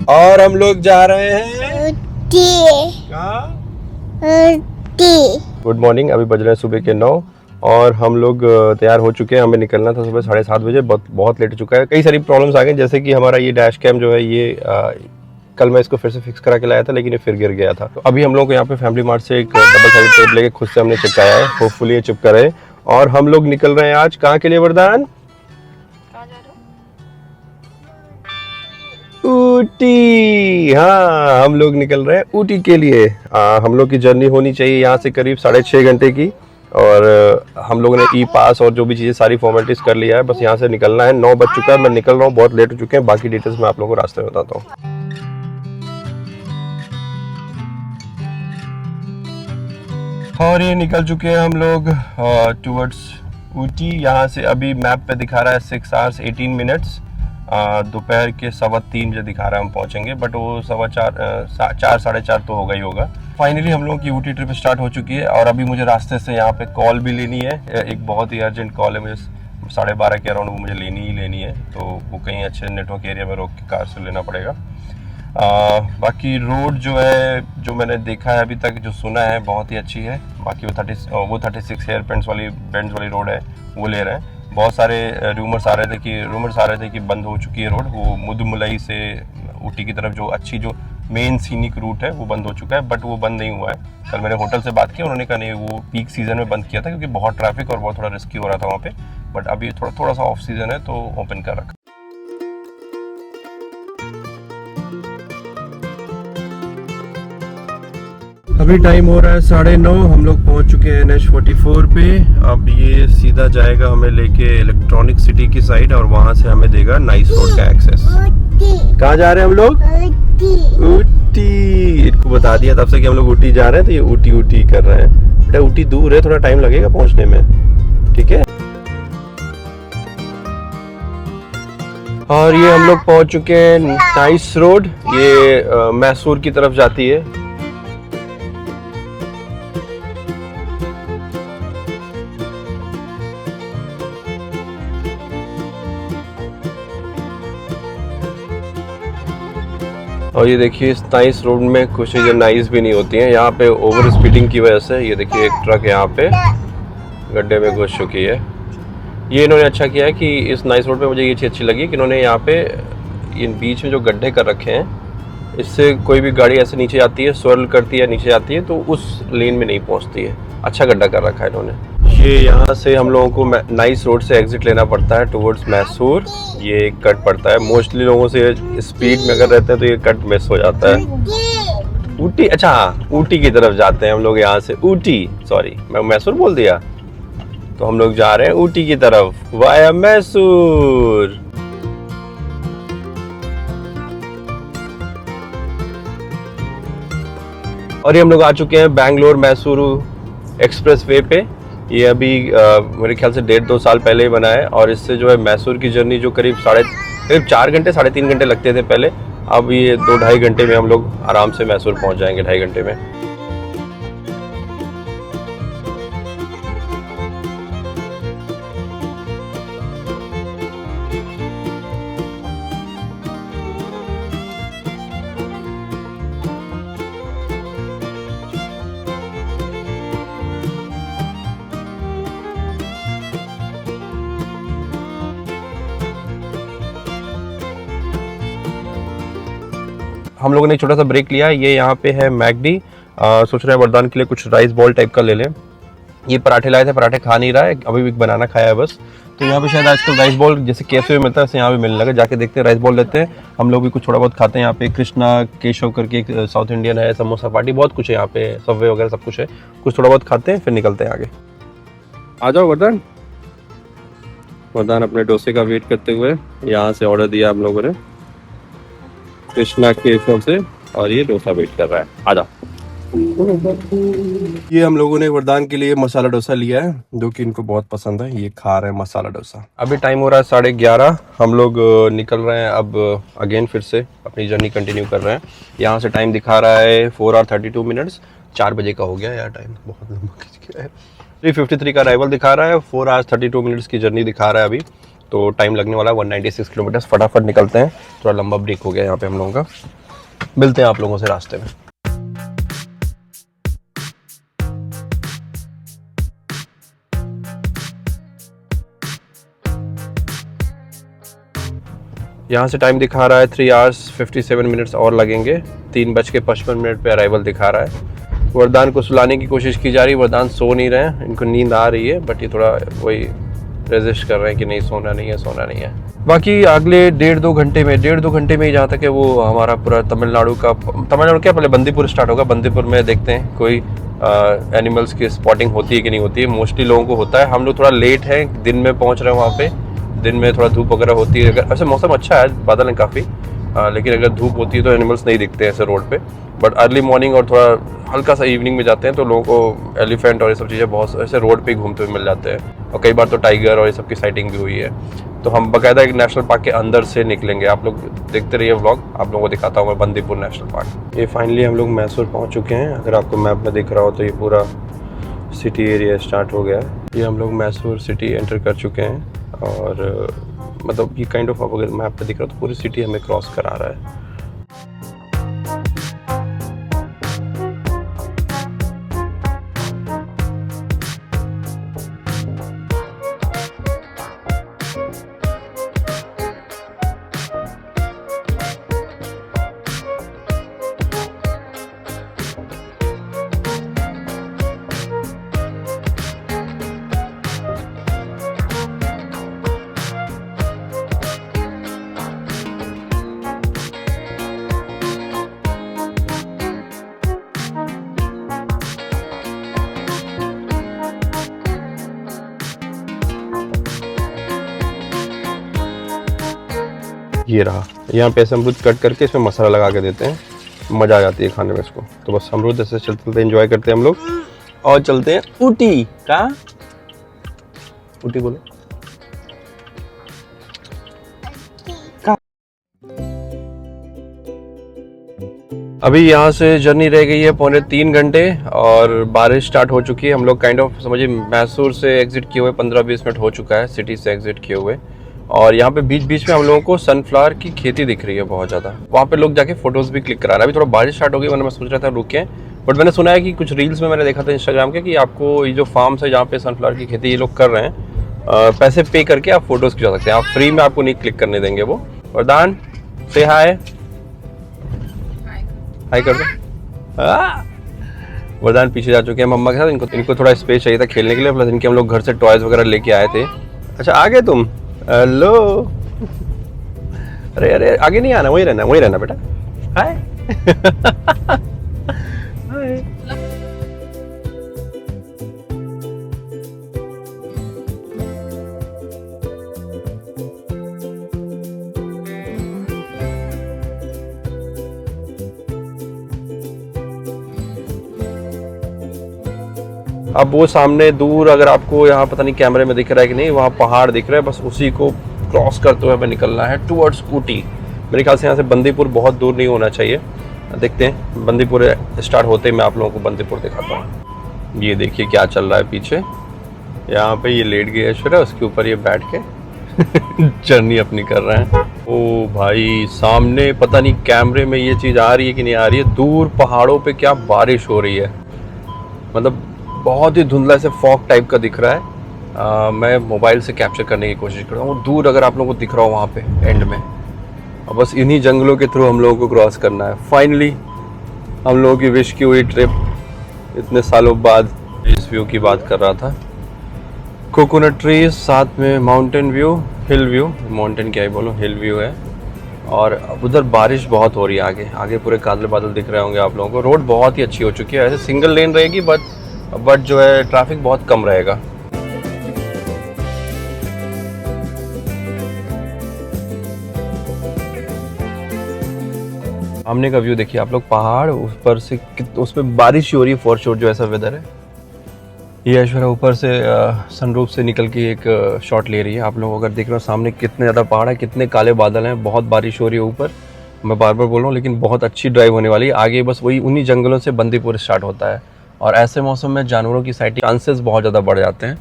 और हम लोग जा रहे हैं गुड मॉर्निंग। अभी बज रहे हैं सुबह के 9 और हम लोग तैयार हो चुके हैं। हमें निकलना था सुबह 7:30 बजे। बहुत लेट हो चुका है। कई सारी प्रॉब्लम्स आ गई, जैसे कि हमारा ये डैश कैम जो है ये कल मैं इसको फिर से फिक्स करा के लाया था, लेकिन ये फिर गिर गया था। तो अभी हम लोग को यहाँ पे फैमिली मार्ट से एक डबल साइड टेप लेके खुद से हमने चिपकाया है। होपफुली ये चिपका रहे। और हम लोग निकल रहे हैं आज कहाँ के लिए वरदान? ऊटी। हाँ, हम लोग निकल रहे हैं ऊटी के लिए। हम लोग की जर्नी होनी चाहिए यहाँ से करीब 6.5 घंटे की। और हम लोगों ने ई पास और जो भी चीज़ें सारी फॉर्मेलिटीज कर लिया है, बस यहाँ से निकलना है। 9 बज चुका है, मैं निकल रहा हूँ, बहुत लेट हो चुके हैं। बाकी डिटेल्स मैं आप लोगों को रास्ते में बताता हूँ। और ये निकल चुके हैं हम लोग टूवर्ड्स ऊटी। यहाँ से अभी मैप पे दिखा रहा है 6 hours 18 minutes। दोपहर के 3:15 बजे दिखा रहा है हम पहुँचेंगे, बट वो 4 साढ़े 4 तो होगा ही होगा। फाइनली हम लोगों की ऊटी ट्रिप स्टार्ट हो चुकी है। और अभी मुझे रास्ते से यहाँ पे कॉल भी लेनी है। एक बहुत ही अर्जेंट कॉल है, मुझे 12:30 के अराउंड वो मुझे लेनी है। तो वो कहीं अच्छे नेटवर्क एरिया में रोक के कार से लेना पड़ेगा। बाकी रोड जो है, जो मैंने देखा है अभी तक, जो सुना है, बहुत ही अच्छी है। बाकी वो 36 हेयर बेंड्स वाली रोड है, वो ले रहे हैं। बहुत सारे रूमर्स आ रहे थे कि बंद हो चुकी है रोड। वो मुदुमलाई से ऊटी की तरफ जो मेन सीनिक रूट है वो बंद हो चुका है, बट वो बंद नहीं हुआ है। कल मैंने होटल से बात की, उन्होंने कहा नहीं, वो पीक सीजन में बंद किया था क्योंकि बहुत ट्रैफिक और बहुत थोड़ा रिस्की हो रहा था वहाँ पे। बट अभी थोड़ा सा ऑफ सीजन है तो ओपन कर रखा। अभी टाइम हो रहा है 9:30। हम लोग पहुंच चुके हैं NH44 पे। अब ये सीधा जाएगा हमें लेके इलेक्ट्रॉनिक सिटी की साइड, और वहां से हमें देगा नाइस रोड का एक्सेस। कहाँ जा रहे हैं हम लोग? ऊटी। इनको बता दिया तब से कि हम लोग ऊटी जा रहे हैं, तो ये ऊटी कर रहे हैं। बेटा ऊटी दूर है, थोड़ा टाइम लगेगा पहुंचने में, ठीक है। और ये हम लोग पहुंच चुके हैं नाइस रोड। ये मैसूर की तरफ जाती है। और ये देखिए इस नाइस रोड में कुछ चीज़ें नाइस भी नहीं होती हैं। यहाँ पे ओवर स्पीडिंग की वजह से ये देखिए एक ट्रक यहाँ पे गड्ढे में घुस चुकी है। ये इन्होंने अच्छा किया है कि इस नाइस रोड पे मुझे ये चीज़ अच्छी लगी कि इन्होंने यहाँ पे इन बीच में जो गड्ढे कर रखे हैं, इससे कोई भी गाड़ी ऐसे नीचे आती है, स्वर्ल करती है, नीचे आती है, तो उस लेन में नहीं पहुँचती है। अच्छा गड्ढा कर रखा है इन्होंने। ये यहाँ से हम लोगों को नाइस रोड से एग्जिट लेना पड़ता है टुवर्ड्स मैसूर। ये एक कट पड़ता है। मोस्टली लोगों से स्पीड में अगर रहते हैं तो ये कट मिस हो जाता है। ऊटी, अच्छा ऊटी की तरफ जाते हैं हम लोग यहाँ से। ऊटी, सॉरी मैं मैसूर बोल दिया। तो हम लोग जा रहे हैं ऊटी की तरफ वाया मैसूर। और ये हम लोग आ चुके हैं बैंगलोर मैसूरू एक्सप्रेस वे पे। ये अभी मेरे ख्याल से 1.5-2 साल पहले ही बना है। और इससे जो है मैसूर की जर्नी जो करीब 4 घंटे 3.5 घंटे लगते थे पहले, अब ये 2-2.5 घंटे में हम लोग आराम से मैसूर पहुंच जाएंगे, 2.5 घंटे में। हम लोगों ने एक छोटा सा ब्रेक लिया है। ये यहाँ पे है मैकडी। सोच रहे हैं वरदान के लिए कुछ राइस बॉल टाइप का ले लें। ये पराठे लाए थे, पराठे खा नहीं रहा है, अभी भी बनाना खाया है बस। तो यहाँ पे शायद आजकल राइस बॉल जैसे कैफे में मिलता है, वैसे यहाँ पे मिलने लगा। जाके देखते हैं, राइस बॉल लेते हैं। हम लोग भी कुछ थोड़ा बहुत खाते हैं। यहाँ पे कृष्णा केशव करके एक साउथ इंडियन है, समोसा पार्टी, बहुत कुछ है यहाँ पे, सबवे वगैरह सब कुछ है। कुछ थोड़ा बहुत खाते हैं, फिर निकलते हैं आगे। आ जाओ वरदान। वरदान अपने डोसे का वेट करते हुए यहाँ से ऑर्डर दिया हम लोगों ने कृष्णा केशव से, और ये डोसा वेट कर रहा है। आ जाओ। ये हम लोगों ने वरदान के लिए मसाला डोसा लिया है, जो कि इनको बहुत पसंद है। ये खा रहे हैं मसाला डोसा। अभी टाइम हो रहा है 11:30। हम लोग निकल रहे हैं अब अगेन, फिर से अपनी जर्नी कंटिन्यू कर रहे हैं। यहाँ से टाइम दिखा रहा है 4 hours 32 minutes। 4 बजे का हो गया यार, टाइम बहुत लंबा खिंच गया है। 3:53 का अराइवल दिखा रहा है। 4 hours 32 minutes की जर्नी दिखा रहा है अभी। तो टाइम लगने वाला है 196 किलोमीटर। फटाफट निकलते हैं, थोड़ा लंबा ब्रेक हो गया यहाँ पे हम लोगों का। मिलते हैं आप लोगों से रास्ते में। यहाँ से टाइम दिखा रहा है 3 hours 57 minutes और लगेंगे। 3:55 पे अराइवल दिखा रहा है। वरदान को सुलाने की कोशिश की जा रही है, वरदान सो नहीं रहे हैं, इनको नींद आ रही है, बट ये थोड़ा वही रेजिस्ट कर रहे हैं कि नहीं सोना नहीं है, सोना नहीं है। बाकी अगले 1.5-2 घंटे में ही जहाँ तक है वो हमारा पूरा तमिलनाडु क्या पहले बंदीपुर स्टार्ट होगा। बंदीपुर में देखते हैं कोई एनिमल्स की स्पॉटिंग होती है कि नहीं होती है। मोस्टली लोगों को होता है। हम लोग थोड़ा लेट हैं, दिन में पहुँच रहे हैं वहाँ पे। दिन में थोड़ा धूप वगैरह होती है, अगर ऐसे मौसम अच्छा है, बादल हैं काफ़ी, लेकिन अगर धूप होती है तो एनिमल्स नहीं दिखते हैं ऐसे रोड पे। बट अर्ली मॉर्निंग और थोड़ा हल्का सा इवनिंग में जाते हैं तो लोगों को एलिफेंट और ये सब चीज़ें बहुत ऐसे रोड पे घूमते हुए मिल जाते हैं। और कई बार तो टाइगर और ये सब की साइटिंग भी हुई है। तो हम बाकायदा एक नेशनल पार्क के अंदर से निकलेंगे। आप लोग देखते रहिए व्लॉग, आप लोगों को दिखाता हूँ मैं बंदीपुर नेशनल पार्क। ये फाइनली हम लोग मैसूर पहुँच चुके हैं। अगर आपको मैप में दिख रहा हो तो ये पूरा सिटी एरिया स्टार्ट हो गया है। ये हम लोग मैसूर सिटी एंटर कर चुके हैं और मतलब ये काइंड ऑफ अगर मैप पे दिख रहा है तो पूरी सिटी हमें क्रॉस करा रहा है। ये रहा, यहाँ पे ऐसे अमरूद कट करके इसमें मसाला लगा के देते हैं, मज़ा आ जाती है खाने में इसको। तो बस अमरूद ऐसे चलते एंजॉय करते हैं हम लोग और चलते हैं ऊटी। कहाँ ऊटी बोलो? अभी यहाँ से जर्नी रह गई है 2.25 घंटे और बारिश स्टार्ट हो चुकी है। हम लोग काइंड ऑफ समझिए मैसूर से एग्जिट किए हुए 15-20 मिनट हो चुका है सिटी से एग्जिट किए हुए। और यहाँ पे बीच बीच में हम लोगों को सनफ्लावर की खेती दिख रही है बहुत ज़्यादा। वहाँ पे लोग जाके फोटोज़ भी क्लिक करा रहे हैं। अभी थोड़ा बारिश स्टार्ट हो गई, वरना मैं सोच रहा था रुके, बट मैंने सुना है कि कुछ रील्स में मैंने देखा था इंस्टाग्राम के कि आपको ये जो फार्म्स है जहाँ पे सनफ्लावर की खेती ये लोग कर रहे हैं, पैसे पे करके आप फोटोज़ खिंचा सकते हैं। आप फ्री में आपको नहीं क्लिक करने देंगे वो। वरदान से हाय हाय कर दो। वरदान पीछे जा चुके हैं मम्मा के साथ। इनको थोड़ा स्पेस चाहिए था खेलने के लिए, प्लस इनके हम लोग घर से टॉयज़ वगैरह लेके आए थे। अच्छा आ गए तुम? हेलो। अरे अरे आगे नहीं आना, वहीं रहना बेटा। हाय हाय। अब वो सामने दूर अगर आपको यहाँ पता नहीं कैमरे में दिख रहा है कि नहीं, वहाँ पहाड़ दिख रहा है, बस उसी को क्रॉस करते हुए हमें निकलना है टुवर्ड्स ऊटी। मेरे ख्याल से यहाँ से बंदीपुर बहुत दूर नहीं होना चाहिए। देखते हैं, बंदीपुर स्टार्ट होते ही मैं आप लोगों को बंदीपुर दिखाता हूँ। ये देखिए क्या चल रहा है पीछे। यहाँ पे ये लेट गया ऐश्वर्या, उसके ऊपर ये बैठ के जर्नी अपनी कर रहे हैं। ओ भाई सामने पता नहीं कैमरे में ये चीज़ आ रही है कि नहीं आ रही है, दूर पहाड़ों पे क्या बारिश हो रही है। मतलब बहुत ही धुंधला से फॉग टाइप का दिख रहा है। मैं मोबाइल से कैप्चर करने की कोशिश कर रहा हूँ। दूर अगर आप लोगों को दिख रहा हो वहाँ पे एंड में, और बस इन्हीं जंगलों के थ्रू हम लोगों को क्रॉस करना है। फाइनली हम लोगों की विश की हुई ट्रिप, इतने सालों बाद इस व्यू की बात कर रहा था। कोकोनट ट्रीज, साथ में माउंटेन व्यू, हिल व्यू, माउंटेन क्या ही बोलो, हिल व्यू है। और उधर बारिश बहुत हो रही है। आगे आगे पूरे काले बादल दिख रहे होंगे आप लोगों को। रोड बहुत ही अच्छी हो चुकी है। ऐसे सिंगल लेन रहेगी, बट जो है ट्रैफिक बहुत कम रहेगा। सामने का व्यू देखिए आप लोग, पहाड़ ऊपर से, उसमें बारिश हो रही है फॉर श्योर, जो ऐसा वेदर है। ये ऐश्वर्या ऊपर से सनरूफ से निकल के एक शॉट ले रही है। आप लोग अगर देख रहे हो सामने कितने ज़्यादा पहाड़ है, कितने काले बादल हैं, बहुत बारिश हो रही है ऊपर। मैं बार बार बोल रहा हूँ, लेकिन बहुत अच्छी ड्राइव होने वाली है। आगे बस वही उन्हीं जंगलों से बंदीपुर स्टार्ट होता है, और ऐसे मौसम में जानवरों की साइटिंग चांसेस बहुत ज़्यादा बढ़ जाते हैं।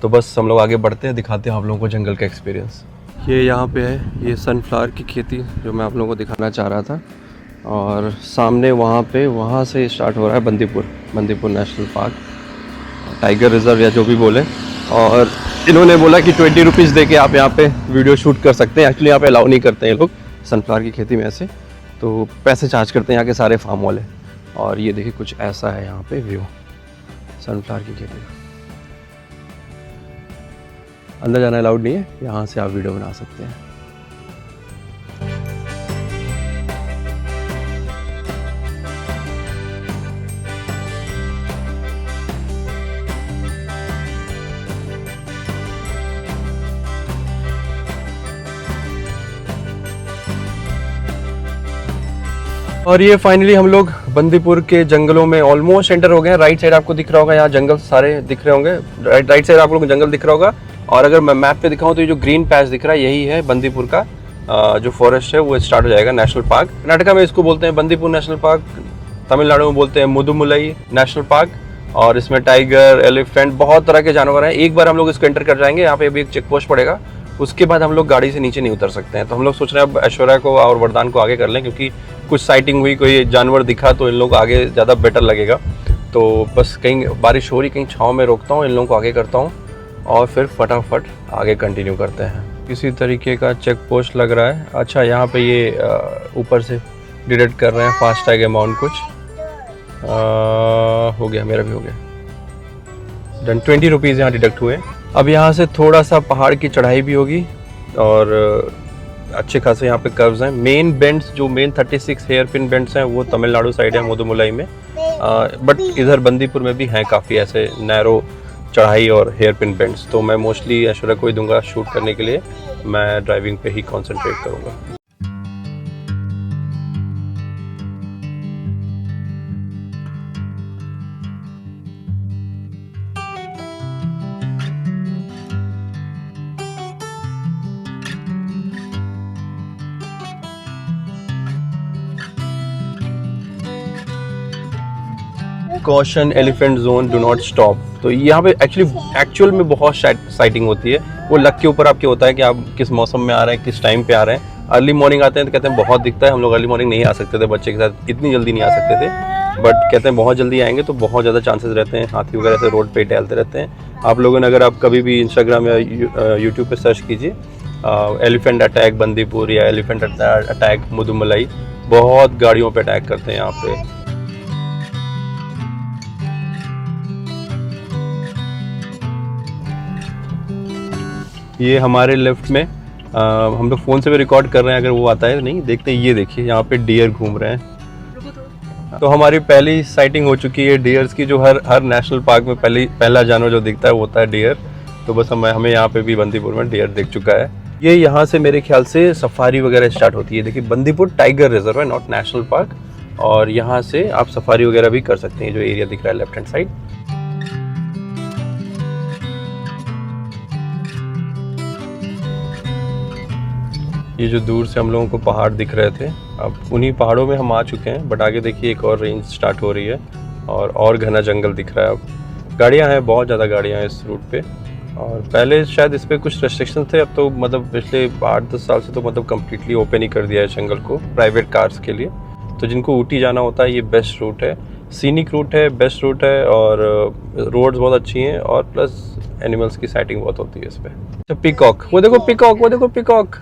तो बस हम लोग आगे बढ़ते हैं, दिखाते हैं आप लोगों को जंगल का एक्सपीरियंस। ये यहाँ पे है, ये सनफ्लावर की खेती जो मैं आप लोगों को दिखाना चाह रहा था। और सामने वहाँ से स्टार्ट हो रहा है Bandipur national park, tiger reserve या जो भी बोले। और इन्होंने बोला कि 20 रुपीज़ दे के आप यहाँ पे वीडियो शूट कर सकते हैं। एक्चुअली यहाँ पे अलाउ नहीं करते हैं लोग सनफ्लावर की खेती में ऐसे, तो पैसे चार्ज करते हैं यहाँ के सारे फार्म वाले। और ये देखिए कुछ ऐसा है यहाँ पे व्यू सनफ्लावर की खेती का। अंदर जाना अलाउड नहीं है, यहाँ से आप वीडियो बना सकते हैं। और ये फाइनली हम लोग बंदीपुर के जंगलों में ऑलमोस्ट एंटर हो गए हैं। राइट साइड आपको दिख रहा होगा, यहाँ जंगल सारे दिख रहे होंगे। राइट साइड आप लोग जंगल दिख रहा होगा। और अगर मैं मैप पे दिखाऊं तो ये जो ग्रीन पैच दिख रहा है यही है बंदीपुर का जो फॉरेस्ट है, वो स्टार्ट हो जाएगा नेशनल पार्क। कर्नाटका में इसको बोलते हैं बंदीपुर नेशनल पार्क, तमिलनाडु में बोलते हैं मुदुमुलई नेशनल पार्क। और इसमें टाइगर, एलिफेंट, बहुत तरह के जानवर हैं। एक बार हम लोग इसको एंटर कर जाएंगे, यहाँ पे अभी एक चेक पोस्ट पड़ेगा, उसके बाद हम लोग गाड़ी से नीचे नहीं उतर सकते हैं। तो हम लोग सोच रहे हैं अब ऐश्वर्या को और वरदान को आगे कर लें, क्योंकि कुछ साइटिंग हुई, कोई जानवर दिखा तो इन लोग आगे ज़्यादा बेटर लगेगा। तो बस कहीं बारिश हो रही, कहीं छाँव में रोकता हूँ, इन लोगों को आगे करता हूँ और फिर फटाफट आगे कंटिन्यू करते हैं। किसी तरीके का चेक पोस्ट लग रहा है। अच्छा, यहाँ पे ये ऊपर से डिडक्ट कर रहे हैं फास्ट टैग अमाउंट कुछ। हो गया, मेरा भी हो गया डन। 20 रुपीज़ यहाँ डिडक्ट हुए। अब यहाँ से थोड़ा सा पहाड़ की चढ़ाई भी होगी और अच्छे खासे यहाँ पे कर्व्स हैं। मेन बेंड्स, जो मेन 36 हेयर पिन बेंड्स हैं, वो तमिलनाडु साइड है, मुदुमुलई में। बट इधर बंदीपुर में भी हैं काफ़ी ऐसे नैरो चढ़ाई और हेयर पिन बेंड्स। तो मैं मोस्टली ऐश्वर्या को ही दूंगा शूट करने के लिए, मैं ड्राइविंग पे ही कॉन्सेंट्रेट करूँगा। Caution elephant zone, do not stop. तो यहाँ पे एक्चुअल में बहुत साइटिंग होती है। वो लक के ऊपर आपके होता है कि आप किस मौसम में आ रहे हैं, किस टाइम पे आ रहे हैं। अर्ली मॉर्निंग आते हैं तो कहते हैं बहुत दिखता है। हम लोग अर्ली मॉर्निंग नहीं आ सकते थे, बच्चे के साथ इतनी जल्दी नहीं आ सकते थे, बट कहते हैं बहुत जल्दी आएंगे तो बहुत ज़्यादा चांसेस रहते हैं। हाथी वगैरह से रोड पे टहलते रहते हैं। आप लोगों ने, अगर आप कभी भी इंस्टाग्राम या यूट्यूब पे सर्च कीजिए एलिफेंट अटैक बंदीपुर या एलिफेंट अटैक मुदुमुलई, बहुत गाड़ियों पे अटैक करते हैं यहाँ पे। ये हमारे लेफ्ट में हम लोग फ़ोन से भी रिकॉर्ड कर रहे हैं, अगर वो आता है नहीं देखते हैं। ये देखिए यहाँ पे डियर घूम रहे हैं। तो हमारी पहली साइटिंग हो चुकी है डियर्स की, जो हर नेशनल पार्क में पहला जानवर जो दिखता है वो होता है डियर। तो बस हमें यहाँ पे भी बंदीपुर में डियर दिख चुका है। ये यहाँ से मेरे ख्याल से सफारी वगैरह स्टार्ट होती है। देखिए बंदीपुर टाइगर रिजर्व है, नॉट नेशनल पार्क। और यहाँ से आप सफारी वगैरह भी कर सकते हैं, जो एरिया दिख रहा है लेफ्ट हैंड साइड। ये जो दूर से हम लोगों को पहाड़ दिख रहे थे, अब उन्हीं पहाड़ों में हम आ चुके हैं। बट आगे देखिए एक और रेंज स्टार्ट हो रही है और घना जंगल दिख रहा है। अब गाड़ियाँ हैं, बहुत ज़्यादा गाड़ियाँ हैं इस रूट पे। और पहले शायद इस पर कुछ रेस्ट्रिक्शन थे, अब तो मतलब पिछले 8-10 साल से तो मतलब कम्प्लीटली ओपन ही कर दिया है जंगल को प्राइवेट कार्स के लिए। तो जिनको ऊटी जाना होता है ये बेस्ट रूट है, सीनिक रूट है, बेस्ट रूट है। और रोड्स बहुत अच्छी हैं और प्लस एनिमल्स की साइटिंग बहुत होती है इस पर। तो पीकॉक, वो देखो पीकॉक, वो देखो पीकॉक।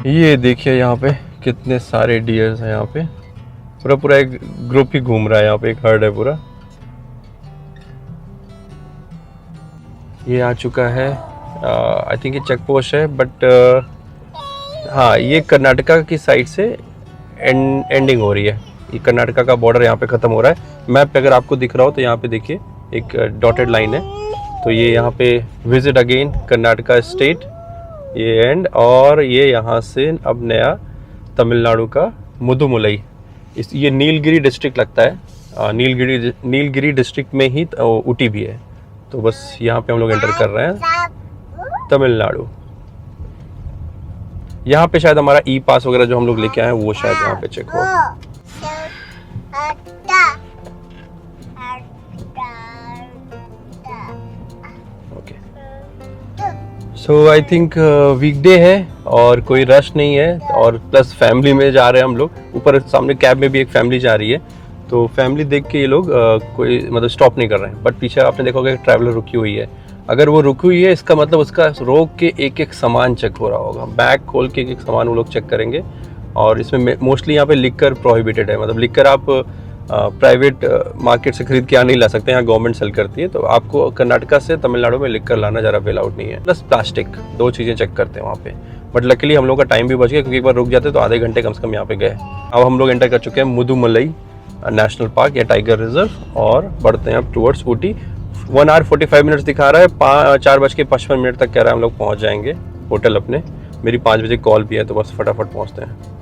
ये देखिए यहाँ पे कितने सारे डियर्स हैं। यहाँ पे पूरा एक ग्रुप ही घूम रहा है, यहाँ पे एक हर्ड है पूरा। ये आ चुका है, आई थिंक ये चेक पोस्ट है, बट हाँ ये कर्नाटका की साइड से एंडिंग हो रही है। ये कर्नाटका का बॉर्डर यहाँ पे ख़त्म हो रहा है। मैप पे अगर आपको दिख रहा हो तो यहाँ पे देखिए एक डॉटेड लाइन है, तो ये यहाँ पे विजिट अगेन कर्नाटका स्टेट, ये एंड, और ये यहाँ से अब नया तमिलनाडु का मुदुमलई। ये नीलगिरी डिस्ट्रिक्ट लगता है, नीलगिरी डिस्ट्रिक्ट में ही ऊटी भी है। तो बस यहाँ पे हम लोग एंटर कर रहे हैं तमिलनाडु। यहाँ पे शायद हमारा ई पास वगैरह जो हम लोग लेके आए हैं वो शायद यहाँ पे चेक हो। ओके, सो आई थिंक वीकडे है और कोई रश नहीं है, और प्लस फैमिली में जा रहे हैं हम लोग। ऊपर सामने कैब में भी एक फैमिली जा रही है, तो फैमिली देख के ये लोग कोई मतलब स्टॉप नहीं कर रहे हैं। बट पीछे आपने देखा होगा ट्रैवलर रुकी हुई है। अगर वो रुकी हुई है इसका मतलब उसका रोक के एक एक सामान चेक हो रहा होगा। बैग खोल के एक एक सामान वो लोग चेक करेंगे। और इसमें मोस्टली यहाँ पे लिकर प्रोहिबिटेड है, मतलब लिकर आप प्राइवेट मार्केट से खरीद के यहाँ नहीं ला सकते, यहाँ गवर्नमेंट सेल करती है। तो आपको कर्नाटका से तमिलनाडु में लिकर लाना ज़रा अलाउड नहीं है। प्लस प्लास्टिक, दो चीज़ें चेक करते हैं वहाँ पे। बट लकीली हम लोग का टाइम भी बच गया, क्योंकि एक बार रुक जाते तो आधे घंटे कम से कम यहाँ पे गए। अब हम लोग एंटर कर चुके हैं मुदुमलई नेशनल पार्क या टाइगर रिजर्व, और बढ़ते हैं अब टुवर्ड्स ऊटी। 1 hour 45 minutes दिखा रहा है, 4:55 तक कह रहा है हम लोग पहुंच जाएंगे होटल अपने। मेरी 5 बजे कॉल भी है, तो बस फटाफट पहुंचते हैं।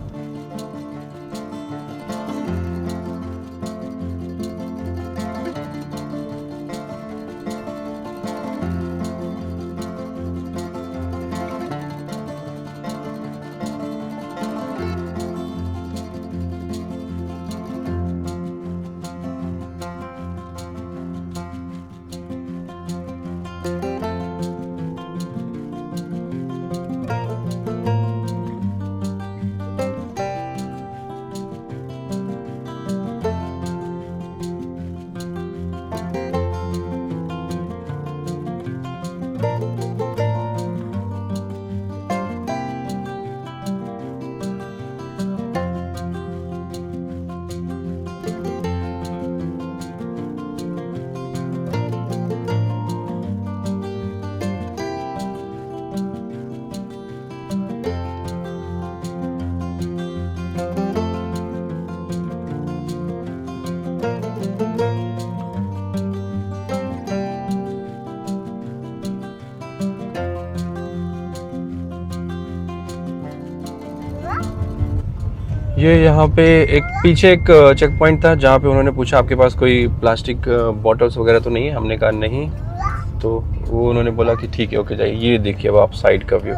ये यहाँ पे एक पीछे एक चेक पॉइंट था जहाँ पे उन्होंने पूछा आपके पास कोई प्लास्टिक बॉटल्स वगैरह तो नहीं है। हमने कहा नहीं, तो वो उन्होंने बोला कि ठीक है ओके जाइए। ये देखिए अब आप साइड का व्यू,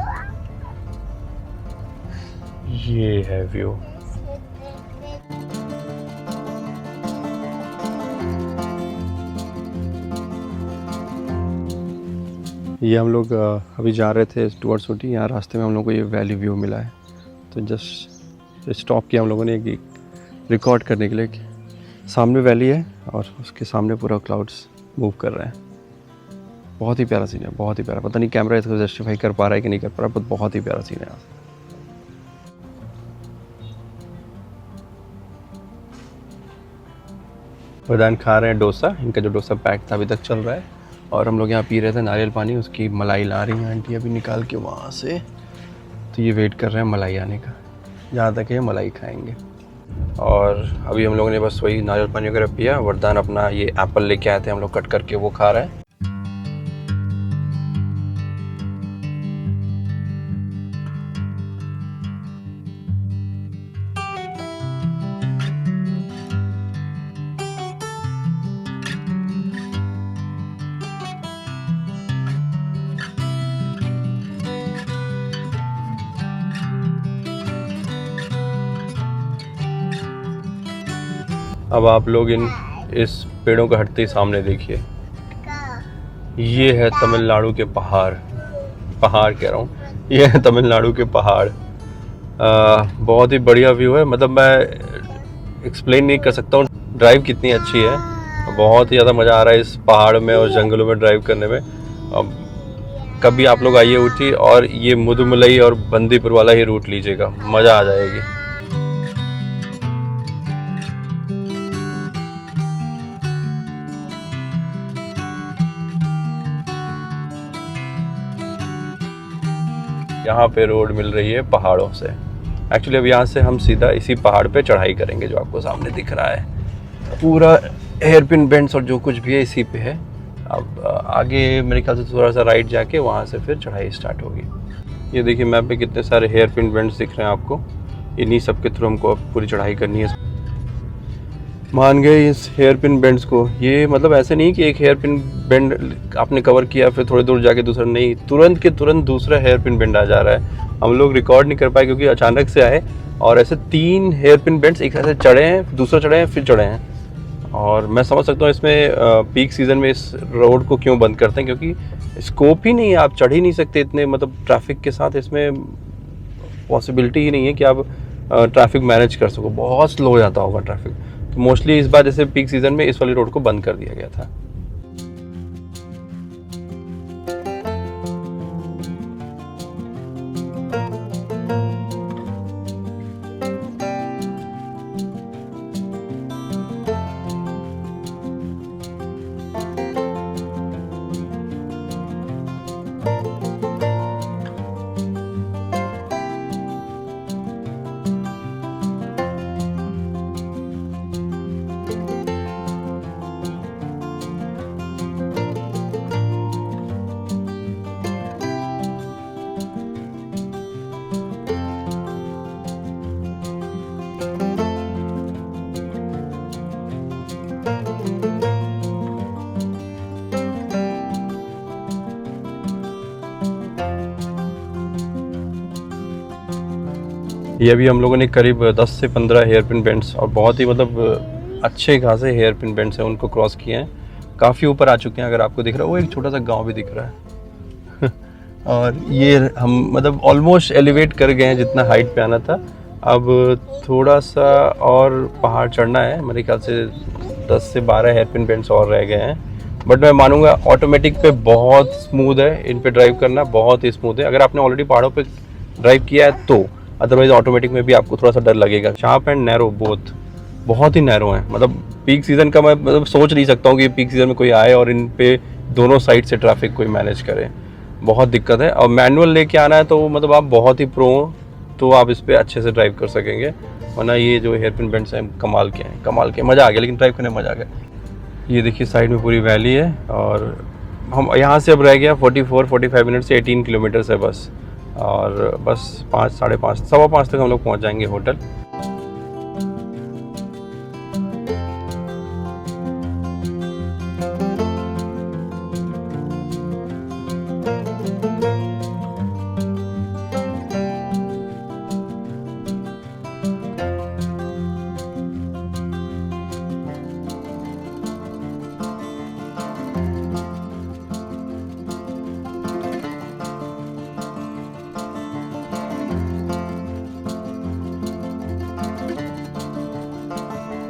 ये है व्यू। ये हम लोग अभी जा रहे थे टुवर्ड्स ऊटी। यहाँ रास्ते में हम लोग को ये वैली व्यू मिला है, तो जस्ट स्टॉप किया हम लोगों ने एक रिकॉर्ड करने के लिए। सामने वैली है और उसके सामने पूरा क्लाउड्स मूव कर रहे हैं। बहुत ही प्यारा सीन है, बहुत ही प्यारा। पता नहीं कैमरा इसको जस्टिफाई कर पा रहा है कि नहीं कर पा रहा, पर बहुत ही प्यारा सीन है। वरदान खा रहे हैं डोसा। इनका जो डोसा पैक था अभी तक चल रहा है, और हम लोग यहाँ पी रहे थे नारियल पानी। उसकी मलाई ला रही हैं आंटी अभी निकाल के वहाँ से, तो ये वेट कर रहे हैं मलाई आने का। जहाँ तक है मलाई खाएंगे। और अभी हम लोगों ने बस वही नारियल पानी वगैरह पिया। वरदान अपना ये एप्पल लेके आए थे हम लोग कट करके, वो खा रहा है। अब आप लोग इस पेड़ों को हटते ही सामने देखिए, ये है तमिलनाडु के पहाड़ कह रहा हूँ, ये है तमिलनाडु के पहाड़। बहुत ही बढ़िया व्यू है, मतलब मैं एक्सप्लेन नहीं कर सकता हूँ ड्राइव कितनी अच्छी है। बहुत ही ज़्यादा मज़ा आ रहा है इस पहाड़ में और जंगलों में ड्राइव करने में। अब कभी आप लोग आइए ऊटी और ये मुदुमलई और बंदीपुर वाला ही रूट लीजिएगा, मज़ा आ जाएगी। यहाँ पे रोड मिल रही है पहाड़ों से। एक्चुअली अब यहाँ से हम सीधा इसी पहाड़ पे चढ़ाई करेंगे जो आपको सामने दिख रहा है। पूरा हेयरपिन बेंड्स और जो कुछ भी है इसी पे है। अब आगे मेरे ख्याल से थोड़ा सा राइट जाके वहाँ से फिर चढ़ाई स्टार्ट होगी। ये देखिए मैप पे कितने सारे हेयरपिन बेंड्स दिख रहे हैं आपको। इन्हीं सब के थ्रू हमको अब पूरी चढ़ाई करनी है। मान गए इस हेयरपिन बेंड्स को। ये मतलब ऐसे नहीं कि एक हेयरपिन बेंड आपने कवर किया फिर थोड़ी दूर जाके दूसरा, नहीं, तुरंत के तुरंत दूसरा हेयरपिन बेंड आ जा रहा है। हम लोग रिकॉर्ड नहीं कर पाए क्योंकि अचानक से आए और ऐसे 3 हेयरपिन बेंड्स एक साथ से चढ़े हैं, दूसरा चढ़े हैं, फिर चढ़े हैं। और मैं समझ सकता हूँ इसमें पीक सीज़न में इस रोड को क्यों बंद करते हैं, क्योंकि स्कोप ही नहीं है, आप चढ़ ही नहीं सकते इतने मतलब ट्रैफिक के साथ। इसमें पॉसिबिलिटी ही नहीं है कि आप ट्रैफिक मैनेज कर सको, बहुत स्लो हो जाता होगा ट्रैफिक। तो मोस्टली इस बार जैसे पीक सीज़न में इस वाली रोड को बंद कर दिया गया था। ये अभी हम लोगों ने करीब 10 से 15 हेयरपिन बेंड्स और बहुत ही मतलब अच्छे खासे हेयरपिन बेंड्स हैं उनको क्रॉस किए हैं। काफ़ी ऊपर आ चुके हैं। अगर आपको दिख रहा है वो एक छोटा सा गांव भी दिख रहा है और ये हम मतलब ऑलमोस्ट एलिवेट कर गए हैं जितना हाइट पे आना था। अब थोड़ा सा और पहाड़ चढ़ना है, मेरे ख्याल से 10 से 12 हेयरपिन बेंड्स और रह गए हैं। बट मैं मानूंगा ऑटोमेटिक पे बहुत स्मूथ है, इन पे ड्राइव करना बहुत ही स्मूथ है अगर आपने ऑलरेडी पहाड़ों पे ड्राइव किया है तो। अदरवाइज ऑटोमेटिक में भी आपको थोड़ा सा डर लगेगा। शार्प एंड नैरो बोथ, बहुत ही नैरो है। मतलब पीक सीज़न का मैं मतलब सोच नहीं सकता हूँ कि पीक सीज़न में कोई आए और इन पे दोनों साइड से ट्रैफिक कोई मैनेज करे, बहुत दिक्कत है। और मैनुअल लेके आना है तो मतलब आप बहुत ही प्रो हो तो आप इस पर अच्छे से ड्राइव कर सकेंगे, वरना ये जो हेयरपिन बेंड्स हैं कमाल के हैं, कमाल के। मज़ा आ गया, लेकिन ड्राइव करने में मज़ा आ गया। ये देखिए साइड में पूरी वैली है और हम यहाँ से अब रह गया 44-45 मिनट से 18 किलोमीटर है बस। और बस 5, साढ़े 5, 5:15 तक हम लोग पहुँच जाएंगे होटल।